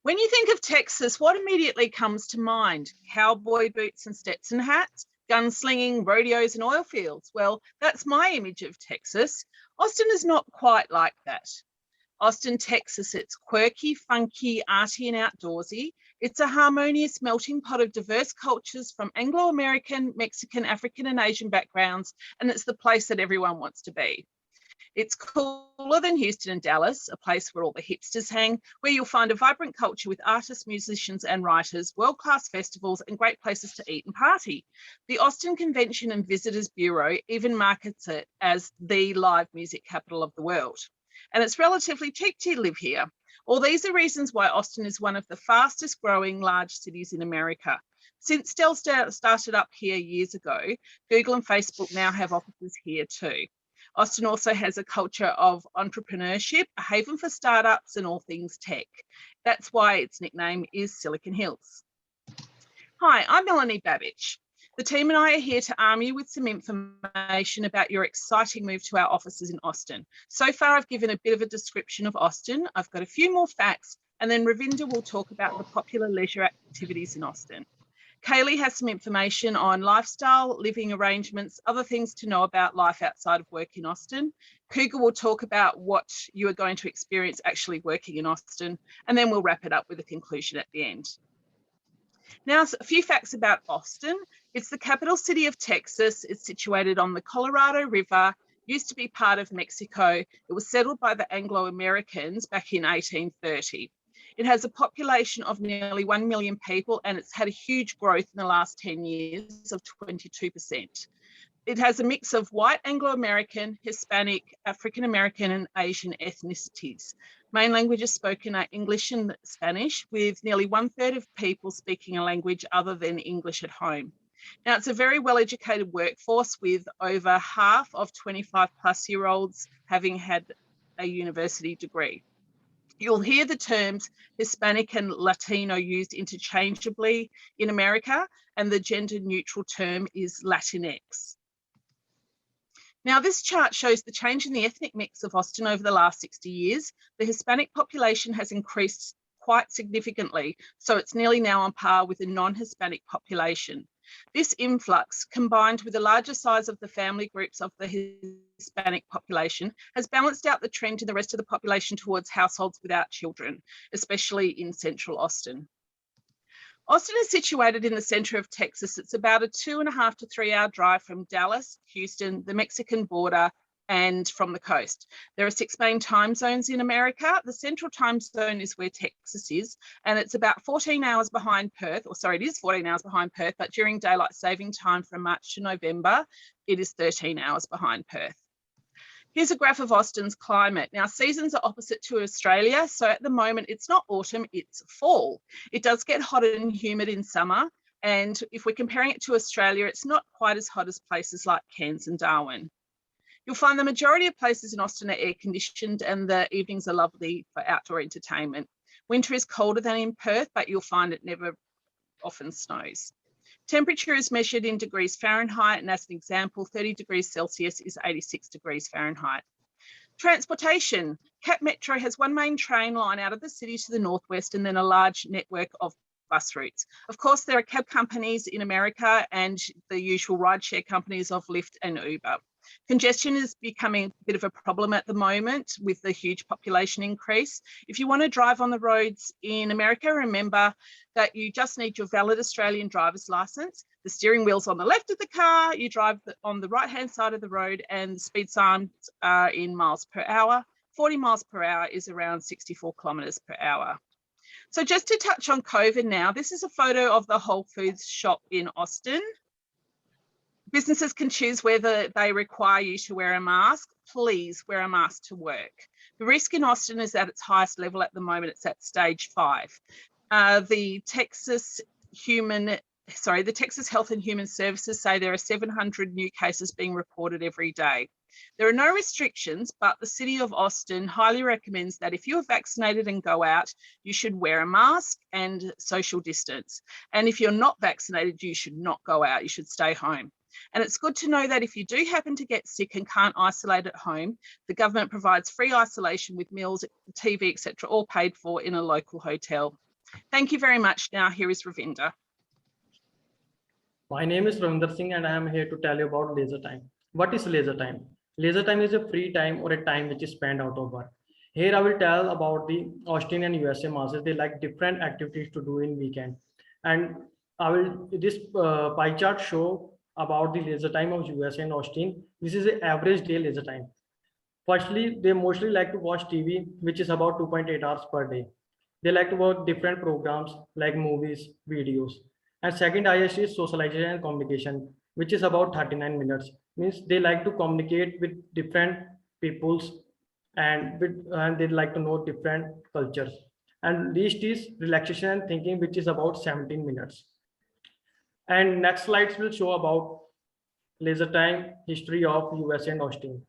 When you think of Texas, what immediately comes to mind? Cowboy boots and Stetson hats, gunslinging, rodeos and oil fields. Well, that's my image of Texas. Austin is not quite like that. Austin, Texas, it's quirky, funky, arty and outdoorsy. It's a harmonious melting pot of diverse cultures from Anglo-American, Mexican, African and Asian backgrounds, and it's the place that everyone wants to be. It's cooler than Houston and Dallas, a place where all the hipsters hang, where you'll find a vibrant culture with artists, musicians and writers, world-class festivals and great places to eat and party. The Austin Convention and Visitors Bureau even markets it as the live music capital of the world. And it's relatively cheap to live here. All these are reasons why Austin is one of the fastest growing large cities in America. Since Dell started up here years ago, Google and Facebook now have offices here too. Austin also has a culture of entrepreneurship, a haven for startups and all things tech. That's why its nickname is Silicon Hills. Hi, I'm Melanie Babbage. The team and I are here to arm you with some information about your exciting move to our offices in Austin. So far, I've given a bit of a description of Austin. I've got a few more facts, and then Ravinder will talk about the popular leisure activities in Austin. Kaylee has some information on lifestyle, living arrangements, other things to know about life outside of work in Austin. Cougar will talk about what you are going to experience actually working in Austin, and then we'll wrap it up with a conclusion at the end. Now, a few facts about Austin. It's the capital city of Texas. It's situated on the Colorado River, used to be part of Mexico. It was settled by the Anglo-Americans back in 1830. It has a population of nearly 1 million people, and it's had a huge growth in the last 10 years of 22%. It has a mix of white Anglo-American, Hispanic, African-American and Asian ethnicities. Main languages spoken are English and Spanish, with nearly 1/3 of people speaking a language other than English at home. Now, it's a very well-educated workforce with over half of 25-plus-year-olds having had a university degree. You'll hear the terms Hispanic and Latino used interchangeably in America, and the gender-neutral term is Latinx. Now, this chart shows the change in the ethnic mix of Austin over the last 60 years. The Hispanic population has increased quite significantly, so it's nearly now on par with the non-Hispanic population. This influx, combined with the larger size of the family groups of the Hispanic population, has balanced out the trend in the rest of the population towards households without children, especially in central Austin. Austin is situated in the center of Texas. It's about a 2.5 to 3 hour drive from Dallas, Houston, the Mexican border, and from the coast. There are 6 main time zones in America. The central time zone is where Texas is, and it's about 14 hours behind Perth, or sorry, it is 14 hours behind Perth, but during daylight saving time from March to November, it is 13 hours behind Perth. Here's a graph of Austin's climate. Now, seasons are opposite to Australia, so at the moment it's not autumn, it's fall. It does get hot and humid in summer, and if we're comparing it to Australia, it's not quite as hot as places like Cairns and Darwin. You'll find the majority of places in Austin are air conditioned and the evenings are lovely for outdoor entertainment. Winter is colder than in Perth, but you'll find it never often snows. Temperature is measured in degrees Fahrenheit, and as an example, 30 degrees Celsius is 86 degrees Fahrenheit. Transportation. Cap Metro has one main train line out of the city to the northwest and then a large network of bus routes. Of course, there are cab companies in America and the usual rideshare companies of Lyft and Uber. Congestion is becoming a bit of a problem at the moment with the huge population increase. If you want to drive on the roads in America, remember that you just need your valid Australian driver's license. The steering wheel's on the left of the car, you drive on the right-hand side of the road, and the speed signs are in miles per hour. 40 miles per hour is around 64 kilometres per hour. So just to touch on COVID now, this is a photo of the Whole Foods shop in Austin. Businesses can choose whether they require you to wear a mask. Please wear a mask to work. The risk in Austin is at its highest level at the moment. It's at stage 5. The Texas Health and Human Services say there are 700 new cases being reported every day. There are no restrictions, but the City of Austin highly recommends that if you're vaccinated and go out, you should wear a mask and social distance. And if you're not vaccinated, you should not go out. You should stay home. And it's good to know that if you do happen to get sick and can't isolate at home, the government provides free isolation with meals, TV, etc., all paid for in a local hotel Thank you very much. Now here is Ravinder. My name is Ravinder Singh and I am here to tell you about leisure time. What is leisure time? Leisure time is a free time or a time which is spent out of work. Here I will tell about the Australian and USA masses. They like different activities to do in weekend. And this pie chart show about the leisure time of USA and Austin. This is the average day leisure time. Firstly, they mostly like to watch TV, which is about 2.8 hours per day. They like to watch different programs like movies, videos. And second highest is socialization and communication, which is about 39 minutes. Means they like to communicate with different peoples and they like to know different cultures. And least is relaxation and thinking, which is about 17 minutes. And next slides will show about leisure time history of US and Austin,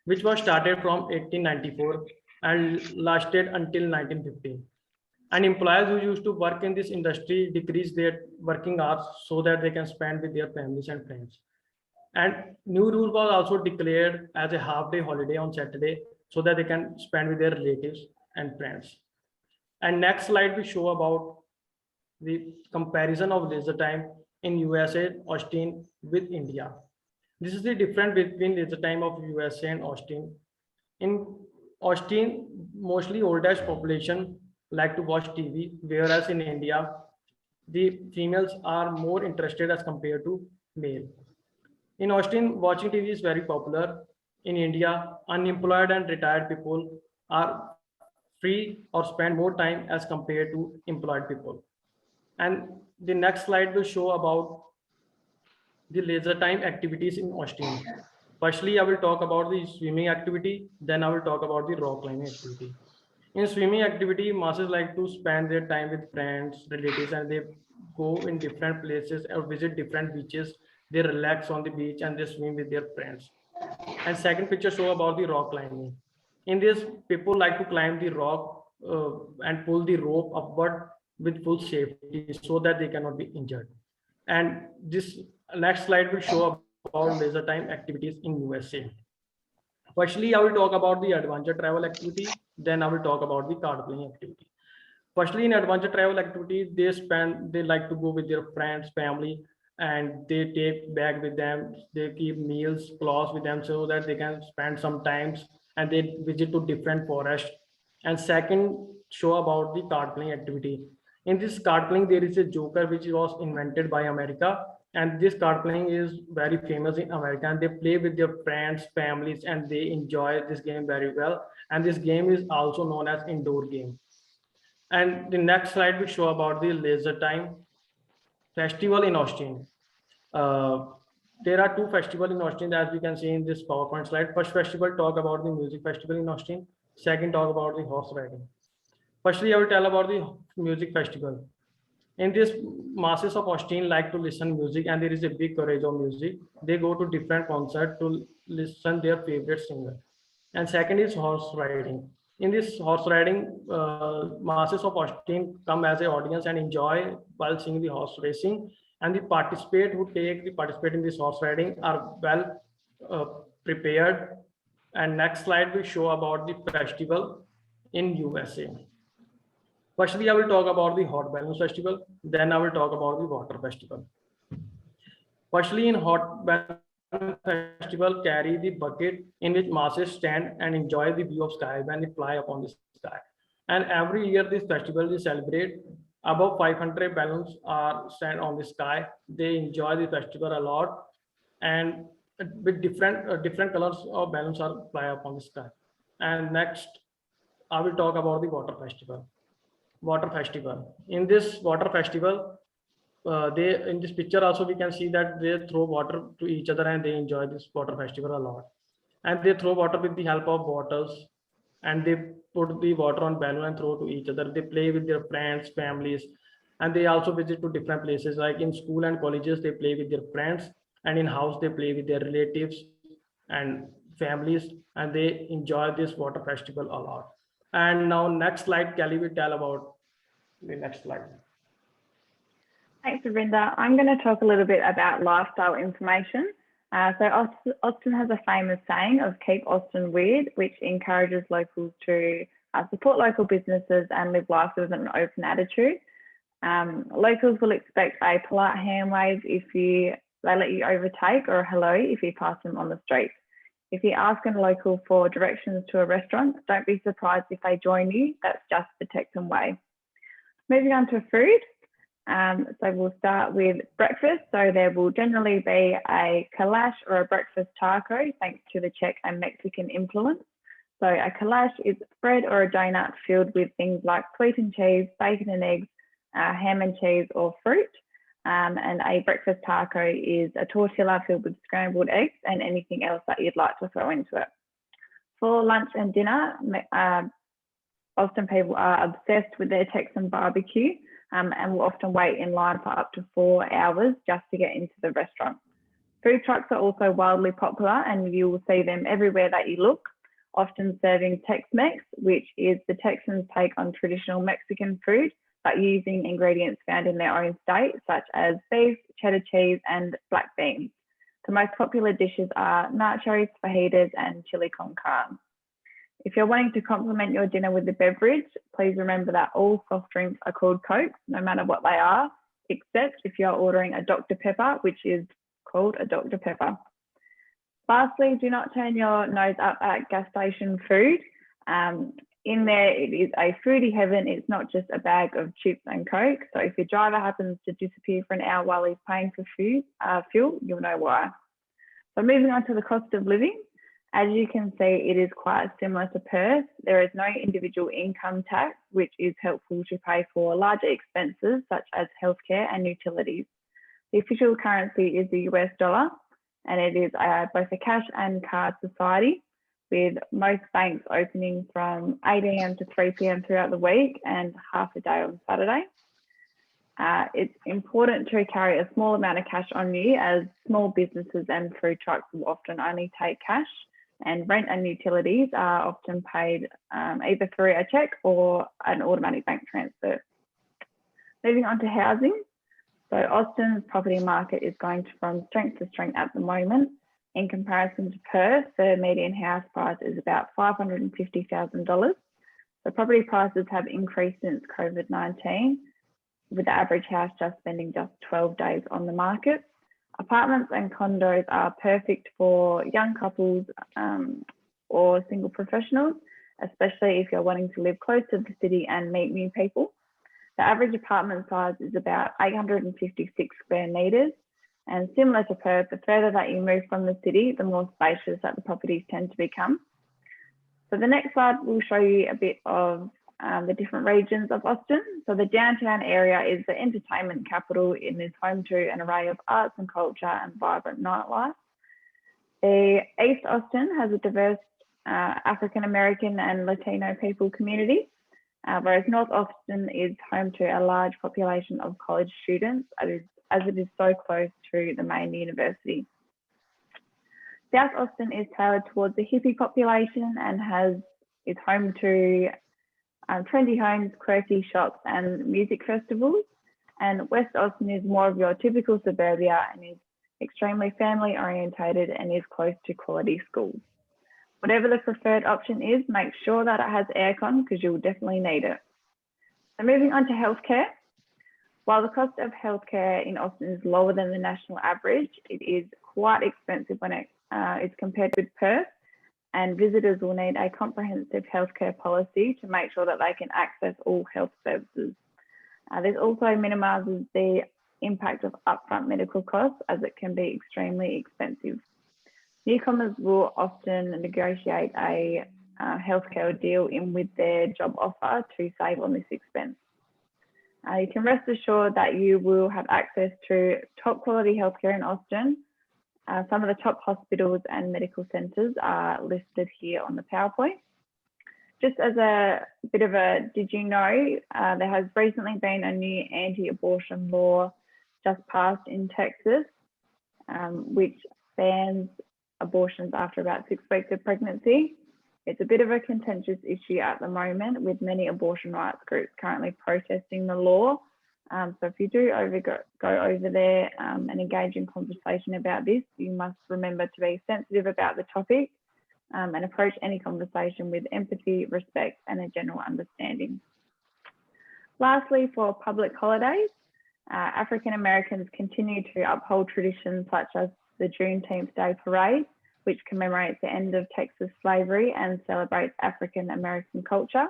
which was started from 1894 and lasted until 1950. And employers who used to work in this industry decreased their working hours so that they can spend with their families and friends. And new rule was also declared as a half-day holiday on Saturday so that they can spend with their relatives and friends. And next slide will show about the comparison of leisure time in USA, Austin with India. This is the difference between leisure time of USA and Austin. In Austin, mostly old-age population like to watch TV, whereas in India, the females are more interested as compared to male. In Austin, watching TV is very popular. In India, unemployed and retired people are free or spend more time as compared to employed people. And the next slide will show about the leisure time activities in Austin. Firstly, I will talk about the swimming activity, then I will talk about the rock climbing activity. In swimming activity, masses like to spend their time with friends, relatives, and they go in different places or visit different beaches. They relax on the beach and they swim with their friends. And second picture show about the rock climbing. In this, people like to climb the rock and pull the rope upward with full safety so that they cannot be injured. And this next slide will show about leisure time activities in USA. Firstly, I will talk about the adventure travel activity. Then I will talk about the card playing activity. Firstly, in adventure travel activity, they like to go with their friends, family, and they take bag with them. They keep meals, clothes with them so that they can spend some times and they visit to different forests. And second, show about the card playing activity. In this card playing, there is a joker which was invented by America, and this card playing is very famous in America. And they play with their friends, families, and they enjoy this game very well. And this game is also known as indoor game. And the next slide will show about the laser time festival in Austin. Uh, there are two festivals in Austin as we can see in this PowerPoint slide. First festival talk about the music festival in Austin. Second talk about the horse riding. Firstly, I will tell about the music festival. In this, masses of Austin like to listen music, and there is a big courage of music. They go to different concerts to listen their favorite singer. And second is horse riding. In this horse riding, masses of Austin come as an audience and enjoy while seeing the horse racing. And the participate in this horse riding are well prepared. And next slide will show about the festival in USA. Firstly, I will talk about the hot balloons festival. Then I will talk about the water festival. Firstly, in hot balloon festival, carry the bucket in which masses stand and enjoy the view of sky when they fly upon the sky. And every year, this festival is celebrated. Above 500 balloons are stand on the sky. They enjoy the festival a lot, and with different colors of balloons are fly upon the sky. And next, I will talk about the water festival. Water festival. In this water festival, they in this picture also we can see that they throw water to each other and they enjoy this water festival a lot. And they throw water with the help of bottles, and they put the water on balloon and throw to each other. They play with their friends, families, and they also visit to different places. Like in school and colleges, they play with their friends, and in house they play with their relatives and families, and they enjoy this water festival a lot. And now next slide, Kelly will tell about the next slide. Thanks, Ravinder. I'm going to talk a little bit about lifestyle information. So Austin has a famous saying of keep Austin weird, which encourages locals to support local businesses and live life with an open attitude. Locals will expect a polite hand wave if they let you overtake, or a hello if you pass them on the street. If you ask a local for directions to a restaurant, don't be surprised if they join you. That's just the Texan way. Moving on to food. So we'll start with breakfast. So there will generally be a calash or a breakfast taco, thanks to the Czech and Mexican influence. So a calash is bread or a donut filled with things like sweetened cheese, bacon and eggs, ham and cheese, or fruit. And a breakfast taco is a tortilla filled with scrambled eggs and anything else that you'd like to throw into it. For lunch and dinner, Austin people are obsessed with their Texan barbecue and will often wait in line for up to 4 hours just to get into the restaurant. Food trucks are also wildly popular, and you will see them everywhere that you look, often serving Tex-Mex, which is the Texans' take on traditional Mexican food, but using ingredients found in their own state, such as beef, cheddar cheese, and black beans. The most popular dishes are nachos, fajitas, and chili con carne. If you're wanting to complement your dinner with a beverage, please remember that all soft drinks are called Cokes, no matter what they are, except if you're ordering a Dr. Pepper, which is called a Dr. Pepper. Lastly, do not turn your nose up at gas station food. In there, it is a foodie heaven. It's not just a bag of chips and Coke. So if your driver happens to disappear for an hour while he's paying for fuel, you'll know why. So moving on to the cost of living. As you can see, it is quite similar to Perth. There is no individual income tax, which is helpful to pay for larger expenses such as healthcare and utilities. The official currency is the US dollar, and it is both a cash and card society, with most banks opening from 8 AM to 3 PM throughout the week and half a day on Saturday. It's important to carry a small amount of cash on you, as small businesses and food trucks will often only take cash, and rent and utilities are often paid either through a cheque or an automatic bank transfer. Moving on to housing. So Austin's property market is going from strength to strength at the moment. In comparison to Perth, the median house price is about $550,000. So property prices have increased since COVID-19, with the average house just spending just 12 days on the market. Apartments and condos are perfect for young couples or single professionals, especially if you're wanting to live close to the city and meet new people. The average apartment size is about 856 square metres. And similar to Perth, the further that you move from the city, the more spacious that the properties tend to become. So the next slide will show you a bit of the different regions of Austin. So the downtown area is the entertainment capital and is home to an array of arts and culture and vibrant nightlife. The East Austin has a diverse African American and Latino people community, whereas North Austin is home to a large population of college students, as it is so close to the main university. South Austin is tailored towards the hippie population and is home to trendy homes, quirky shops, and music festivals. And West Austin is more of your typical suburbia and is extremely family orientated and is close to quality schools. Whatever the preferred option is, make sure that it has aircon, because you'll definitely need it. So moving on to healthcare. While the cost of healthcare in Austin is lower than the national average, it is quite expensive when it's compared with Perth, and visitors will need a comprehensive healthcare policy to make sure that they can access all health services. This also minimises the impact of upfront medical costs, as it can be extremely expensive. Newcomers will often negotiate a healthcare deal in with their job offer to save on this expense. You can rest assured that you will have access to top quality healthcare in Austin. Some of the top hospitals and medical centres are listed here on the PowerPoint. Just as a bit of a, did you know, there has recently been a new anti-abortion law just passed in Texas, which bans abortions after about 6 weeks of pregnancy. It's a bit of a contentious issue at the moment, with many abortion rights groups currently protesting the law. So if you do go over there and engage in conversation about this, you must remember to be sensitive about the topic, and approach any conversation with empathy, respect, and a general understanding. Lastly, for public holidays, African Americans continue to uphold traditions such as the Juneteenth Day Parade, which commemorates the end of Texas slavery and celebrates African American culture.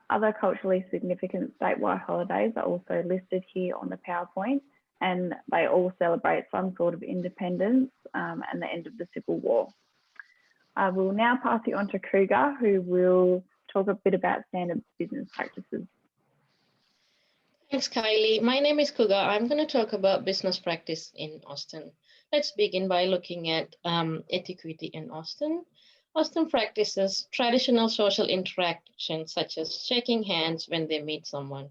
Other culturally significant statewide holidays are also listed here on the PowerPoint, and they all celebrate some sort of independence and the end of the Civil War. I will now pass you on to Kruger, who will talk a bit about standard business practices. Thanks, Kylie. My name is Kuga. I'm going to talk about business practice in Austin. Let's begin by looking at etiquette in Austin. Austin practices traditional social interactions such as shaking hands when they meet someone.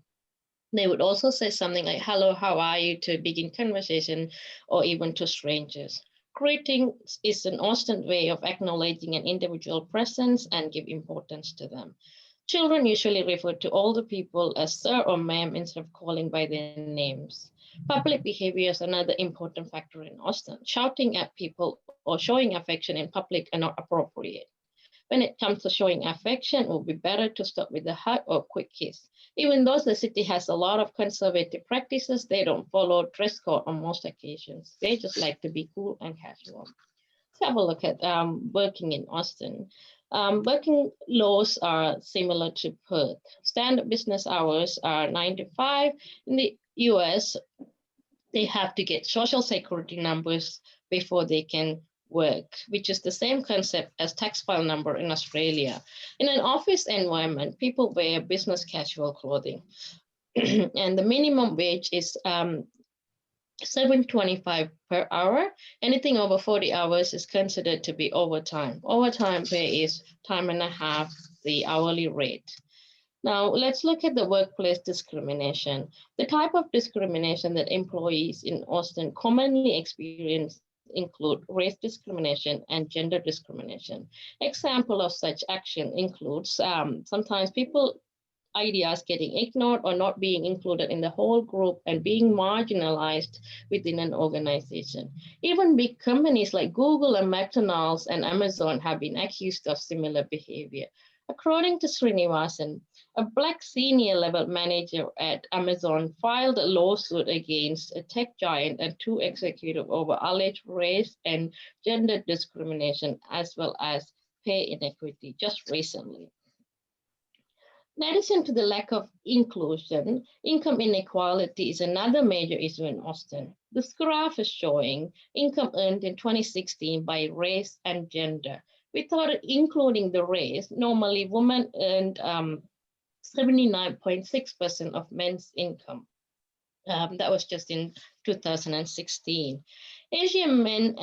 They would also say something like, hello, how are you, to begin conversation, or even to strangers. Greetings is an Austin way of acknowledging an individual presence and give importance to them. Children usually refer to older people as sir or ma'am instead of calling by their names. Public behavior is another important factor in Austin. Shouting at people or showing affection in public are not appropriate. When it comes to showing affection, it would be better to start with a hug or quick kiss. Even though the city has a lot of conservative practices, they don't follow dress code on most occasions. They just like to be cool and casual. Let's have a look at working in Austin. Working laws are similar to Perth. Standard business hours are 9 to 5. In the US, they have to get social security numbers before they can work, which is the same concept as tax file number in Australia. In an office environment, people wear business casual clothing. And the minimum wage is $7.25 per hour. Anything over 40 hours is considered to be overtime. Overtime pay is time and a half the hourly rate. Now, let's look at the workplace discrimination. The type of discrimination that employees in Austin commonly experience include race discrimination and gender discrimination. Example of such action includes sometimes people ideas getting ignored or not being included in the whole group and being marginalized within an organization. Even big companies like Google and McDonald's and Amazon have been accused of similar behavior. According to Srinivasan, a Black senior level manager at Amazon filed a lawsuit against a tech giant and 2 executives over alleged race and gender discrimination, as well as pay inequity just recently. In addition to the lack of inclusion, income inequality is another major issue in Austin. This graph is showing income earned in 2016 by race and gender. Without including the race, normally women earned 79.6% of men's income. That was just in 2016. Asian men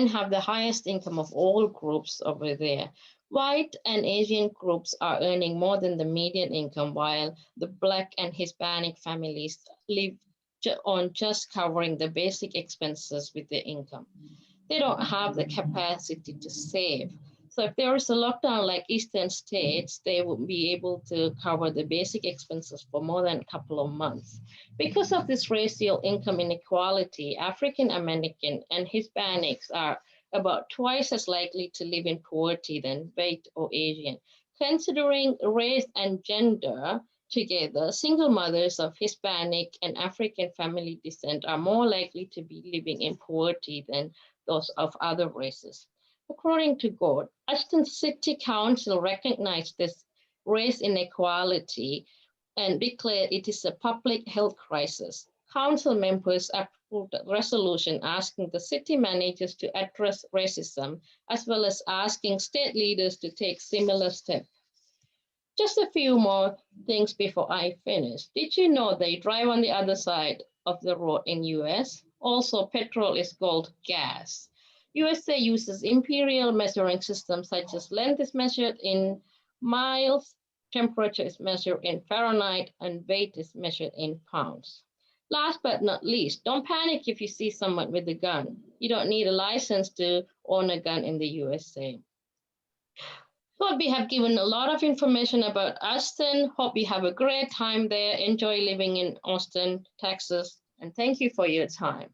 have the highest income of all groups over there. White and Asian groups are earning more than the median income, while the Black and Hispanic families live on just covering the basic expenses with their income. They don't have the capacity to save. So if there is a lockdown like Eastern states, they won't be able to cover the basic expenses for more than a couple of months. Because of this racial income inequality, African American and Hispanics are about twice as likely to live in poverty than white or Asian. Considering race and gender together, single mothers of Hispanic and African family descent are more likely to be living in poverty than those of other races. According to God, Austin City Council recognized this race inequality and declared it is a public health crisis. Council members approved a resolution asking the city managers to address racism, as well as asking state leaders to take similar steps. Just a few more things before I finish. Did you know they drive on the other side of the road in US? Also, petrol is called gas. USA uses imperial measuring systems such as length is measured in miles, temperature is measured in Fahrenheit, and weight is measured in pounds. Last but not least, don't panic if you see someone with a gun. You don't need a license to own a gun in the USA. Hope we have given a lot of information about Austin. Hope you have a great time there. Enjoy living in Austin, Texas, and thank you for your time.